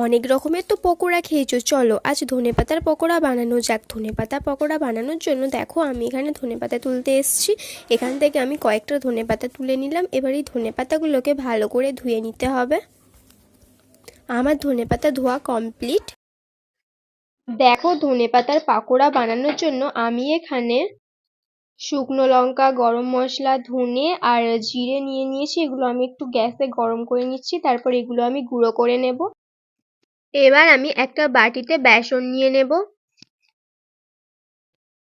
অনেক রকমের তো পকোড়া খেয়েছো, চলো আজ ধনেপাতার পকোড়া বানানো যাক। ধনেপাতা পকোড়া বানানোর জন্য দেখো আমি এখানে ধনেপাতা তুলতে এসেছি। এখান থেকে আমি কয়েকটা ধনেপাতা তুলে নিলাম। এবার এই ধনেপাতাগুলোকে ভালো করে ধুয়ে নিতে হবে। আমার ধনেপাতা ধোয়া কমপ্লিট। দেখো ধনেপাতার পকোড়া বানানোর জন্য আমি এখানে শুকনো লঙ্কা, গরম মশলা, ধনে আর জিরে নিয়ে নিয়েছি। এগুলো আমি একটু গ্যাসে গরম করে নিচ্ছি, তারপর এগুলো আমি গুঁড়ো করে নেব। এবার আমি একটা বাটিতে বেসন নিয়ে নেব।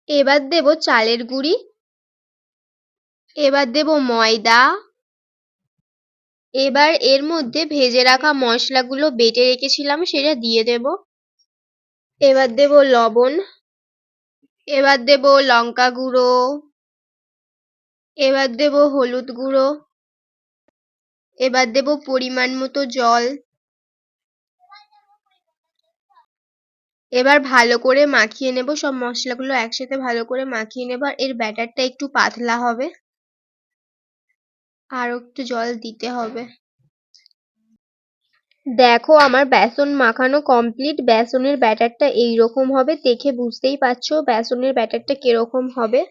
এবার দেব চালের গুঁড়ি, এবার দেব ময়দা, এবার এর মধ্যে ভেজে রাখা মশলাগুলো বেটে রেখেছিলাম সেটা দিয়ে দেব। এবার দেব লবণ, এবার দেব লঙ্কা গুঁড়ো, এবার দেব হলুদ গুঁড়ো, এবার দেব পরিমাণ মতো জল। এবার ভালো করে মাখিয়ে নেব, সব মশলাগুলো একসাথে ভালো করে মাখিয়ে নেব। আর এর ব্যাটারটা একটু পাতলা হবে, আরো একটু জল দিতে হবে। দেখো আমার বেসন মাখানো কমপ্লিট। বেসনের ব্যাটারটা এইরকম হবে, দেখে বুঝতেই পারছো বেসনের ব্যাটারটা কিরকম হবে।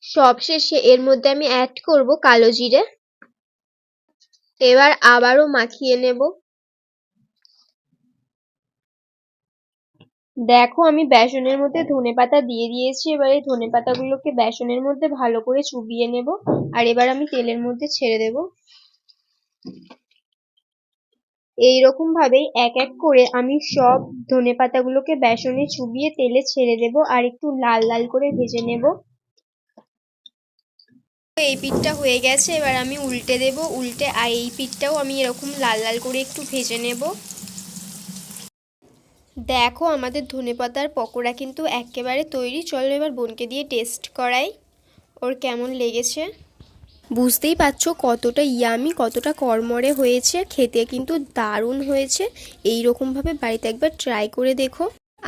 সবশেষে এর মধ্যে আমি অ্যাড করব কালো জিরে। এবার আবারও মাখিয়ে নেব। দেখো আমি বেসনের মধ্যে ধনেপাতা দিয়ে দিয়েছি। এবার এই ধনেপাতাগুলোকে বেসনের মধ্যে ভালো করে চুবিয়ে নেব। আর এবার আমি তেলের মধ্যে ছেড়ে দেব। এইরকম ভাবেই এক এক করে আমি সব ধনেপাতাগুলোকে বেসনে চুবিয়ে তেলে ছেড়ে দেব আর একটু লাল লাল করে ভেজে নেব। এই পিঠটা হয়ে গেছে, এবার আমি উল্টে দেব। উল্টে আর এই পিঠটাও আমি এরকম লাল লাল করে একটু ভেজে নেব। দেখো আমাদের ধনেপাতার পকোড়া কিন্তু একেবারে তৈরি। চলো এবার বোনকে দিয়ে টেস্ট করাই ওর কেমন লেগেছে। বুঝতেই পারছো কতটা ইয়ামি, কতটা কড়মড়ে হয়েছে। খেতে কিন্তু দারুণ হয়েছে। এই রকমভাবে বাড়িতে একবার ট্রাই করে দেখো।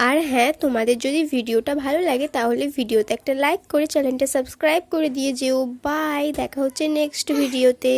আর হ্যাঁ, তোমাদের যদি ভিডিওটা ভালো লাগে তাহলে ভিডিওতে একটা লাইক করে চ্যানেলটা সাবস্ক্রাইব করে দিয়ে যেও। বাই, দেখা হচ্ছে নেক্সট ভিডিওতে।